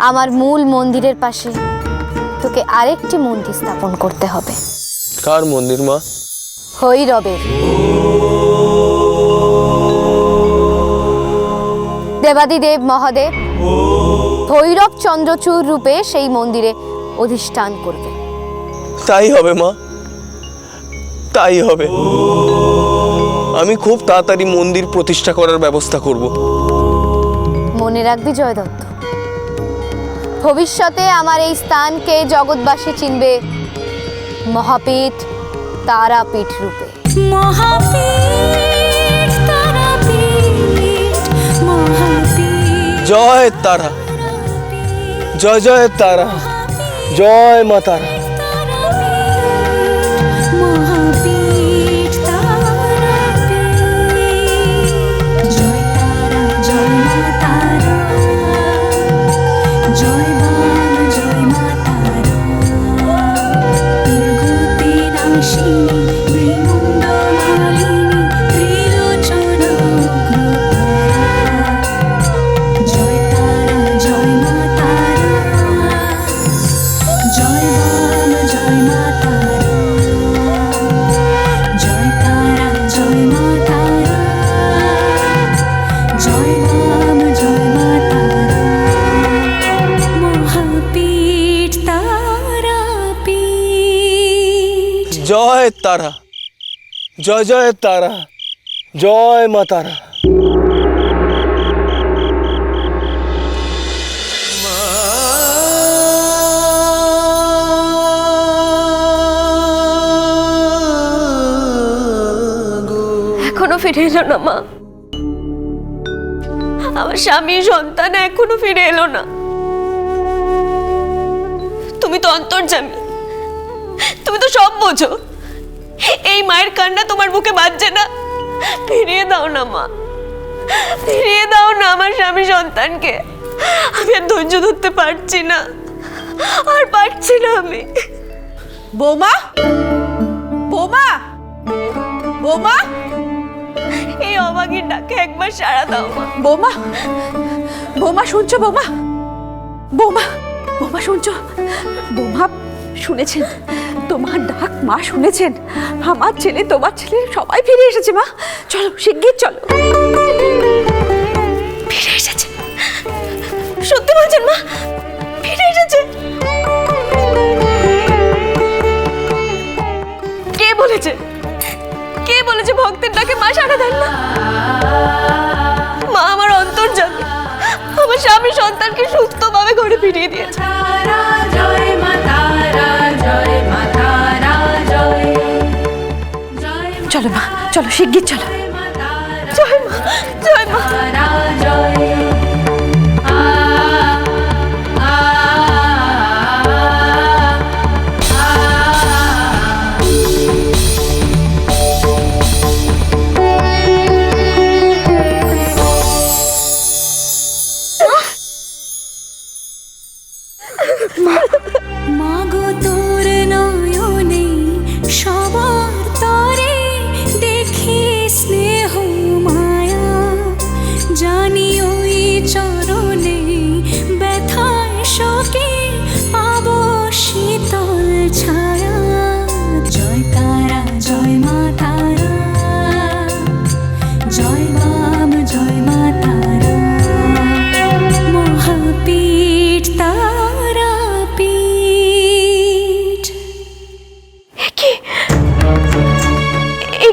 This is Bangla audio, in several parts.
আমার মূল মন্দিরের পাশে তোকে আরেকটি মন্দির স্থাপন করতে হবে। কার মন্দির মা? ভৈরবের। দেবাদিদেব মহাদেব ভৈরব চন্দ্রচূড় রূপে সেই মন্দিরে অধিষ্ঠান করবে। তাই হবে মা, তাই হবে। আমি খুব তাড়াতাড়ি মন্দির প্রতিষ্ঠা করার ব্যবস্থা করব। মনে রাখবি জয় দত্ত, ভবিষ্যতে আমার এই স্থানকে জগৎবাসী চিনবে মহাপীঠ তারাপীঠ রূপে। জয় তারা, জয় জয় তারা, জয় মা তারা। জয় তারা, জয় জয় তারা, জয় মা তারা। এখনো ফিরে এলো না মা, আমার স্বামী সন্তান এখনো ফিরে এলো না। তুমি তো অন্তর্যামী, তুমি তো সব বোঝো। এই মায়ের কান্না তোমার বুকে বাজছে না? ফিরিয়ে দাও না মা, ফিরিয়ে দাও না আমার স্বামী সন্তানকে। আমি আর ধৈর্য ধরতে পারছি না, আর পারছি না আমি। বৌমা, বৌমা, বৌমা, এই অবাগীর ডাকে একবার সাড়া দাও মা। বৌমা, বৌমা শুনছো? বৌমা, বৌমা, বৌমা শুনছো? বৌমা শুনেছেন তোমার ডাক? মা শুনেছেন? আমার ছেলে, তোমার ছেলে সবাই ফিরে এসেছে মা। চলো শিগগির চলো। ফিরে এসেছে? সত্যি বলছেন মা? ফিরে এসেছে? কে বলেছে? কে বলেছে ভক্তের ডাকে মা সাড়া দেন না? মা আমার অন্তর্যামী, আমার স্বামী সন্তানকে সুস্থভাবে ঘরে ফিরিয়ে দিয়েছে। চলো মা, চলো শিগগির চলো। জয় মা, জয় মা। মাগো তোর নয়নে সবার তরে দেখি স্নেহ মায়া, জানি ওই চরণে ব্যথায় শোকে পাবো শীতল ছায়া। জয় তারা, জয় মা তারা, জয় বাম, জয় মা তারা, মহাপীঠ তারাপীঠ।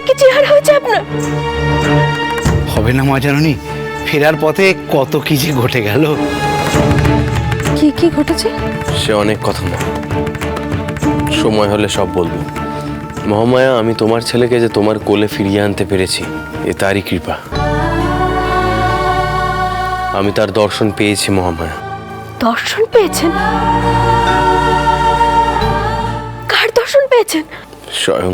কি চেহারা হয়েছে আপনার? হবে না মা জাননী, ফেরার পথে কত কি যে ঘটে গেল। কি কি ঘটেছে? সে অনেক কথা না, সময় হলে সব বলবো। মহামায়া, আমি তোমার ছেলেকে যে তোমার কোলে ফিরিয়ে আনতে পেরেছি এ তারই কৃপা। আমি তার দর্শন পেয়েছি মহামায়া। দর্শন পেয়েছেন? কার দর্শন পেয়েছেন? স্বয়ং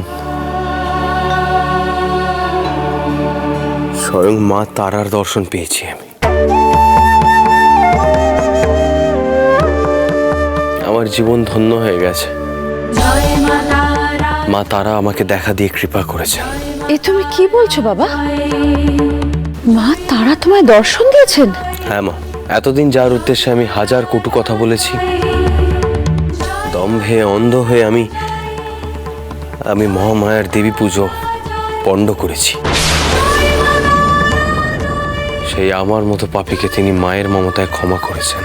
স্বয়ং মা তারার দর্শন পেয়েছি আমি। আমার জীবন ধন্য হয়ে গেছে। মা তারা আমাকে দেখা দিয়ে কৃপা করেছেন। এ তুমি কি বলছো বাবা? মা তারা তোমায় দর্শন দিয়েছেন? হ্যাঁ মা, এতদিন যার উদ্দেশ্যে আমি হাজার কটু কথা বলেছি, দম্ভে অন্ধ হয়ে আমি মহামায়ার দেবী পুজো পণ্ড করেছি। সেই আমার মতো পাপীকে তিনি মায়ের মমতায় ক্ষমা করেছেন।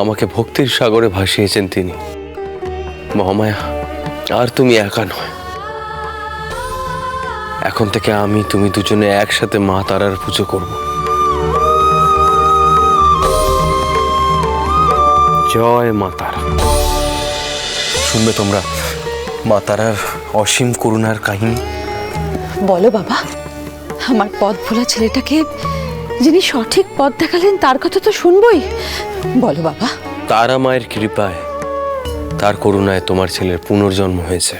আমাকে ভক্তির সাগরে ভাসিয়েছেন তিনি। মহামায়া, আর তুমি একা নয়। এখন থেকে তুমি দুজনে একসাথে মা তারার পুজো করব। জয় মা তারা। শুনবে তোমরা মা তারার অসীম করুণার কাহিনী? বলো বাবা, আমার পথ ভোলা ছেলেটাকে যিনি সঠিক পথ দেখালেন তার কথা তো শুনবই। বলো বাবা। তারা মায়ের কৃপায়, তার করুণায় তোমার ছেলের পুনর্জন্ম হয়েছে।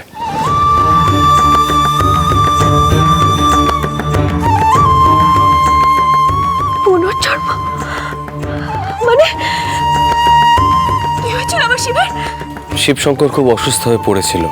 পুনর্জন্ম মানে কি হয়েছিল আমার শিবের? শিবশঙ্কর খুব অসুস্থ হয়ে পড়েছিল।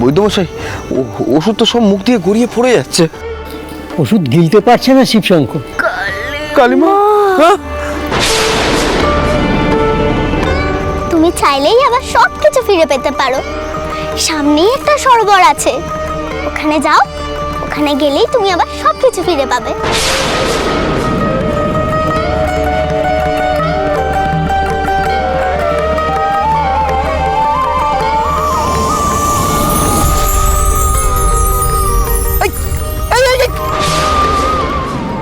বৈদ্যমশাই, ওষুধ তো সব মুখ দিয়ে গড়িয়ে পড়ে যাচ্ছে। ওষুধ গিলতে পারছে না শিবশঙ্কর। কালিমা, তুমি চাইলেই আবার সব কিছু ফিরে পেতে পারো। সামনেই একটা সরোবর আছে, ওখানে যাও। ওখানে গেলেই তুমি আবার সব কিছু ফিরে পাবে।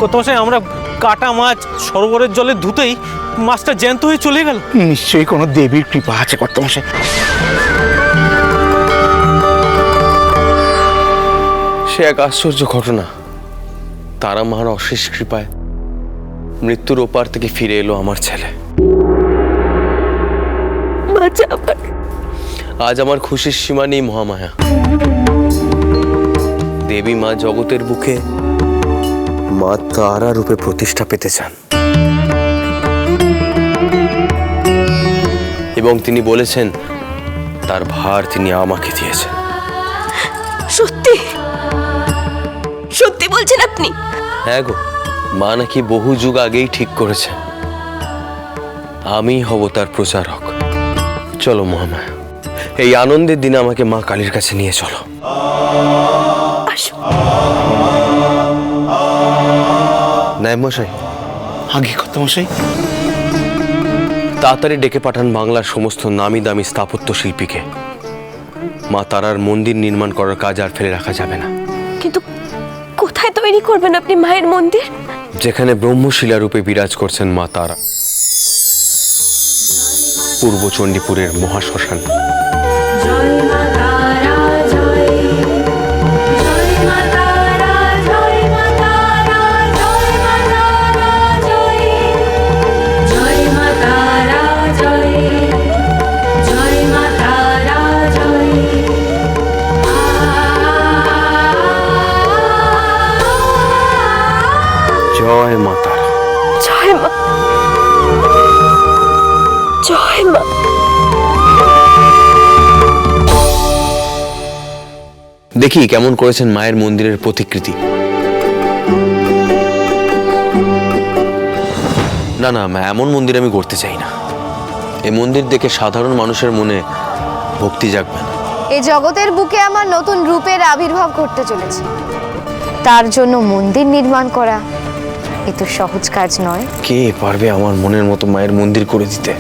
কর্তামশাই, আমরা কাটা মাছ সরোবরের জলে ধুতেই মাছটা জ্যান্ত হয়ে চলে গেল। নিশ্চয়ই কোনো দেবীর কৃপা আছে কর্তামশাই। সে এক আশ্চর্য ঘটনা। তারা মার অশেষ কৃপায় মৃত্যুর ওপার থেকে ফিরে এলো আমার ছেলে। আজ আমার খুশির সীমা নেই মহামায়া। দেবী মা জগতের বুকে মা তারা রূপে প্রতিষ্ঠা পেতে চান, এবং তিনি বলেছেন তার ভার তিনি আমাকে দিয়েছেন। সত্যি সত্যি বলছেন আপনি? হ্যাঁ গো, মা নাকি বহু যুগ আগেই ঠিক করেছেন আমি হব তার প্রচারক। চলো মহামায়া, এই আনন্দের দিনে আমাকে মা কালীর কাছে নিয়ে চলো। নায়েব মশাই, আগে কর্তামশাই। তাড়াতাড়ি ডেকে পাঠান বাংলার সমস্ত নামি দামি স্থাপত্য শিল্পীকে। মা তারার মন্দির নির্মাণ করার কাজ আর ফেলে রাখা যাবে না। কিন্তু কোথায় তৈরি করবেন আপনি মায়ের মন্দির? যেখানে ব্রহ্মশিলা রূপে বিরাজ করছেন মা তারা, পূর্ব চণ্ডীপুরের মহাশ্মশান। জয় মা তারা জয়, জয় মা তারা জয়, মা তারা জয়, মা তারা জয়, জয় মা তারা জয়, জয় মা তারা জয়। জয় মা তারা। জয় মা, জয় মা। দেখি কেমন করেছেন মায়ের মন্দিরের প্রতিকৃতি। না না মা, এমন মন্দির আমি করতে চাই না। এই মন্দির দেখে সাধারণ মানুষের মনে ভক্তি জাগবে না। এই জগতের বুকে আমার নতুন রূপের আবির্ভাব ঘটতে চলেছে, তার জন্য মন্দির নির্মাণ করা এ তো সহজ কাজ নয়। কে পারবে আমার মনের মতো মায়ের মন্দির করে দিতে?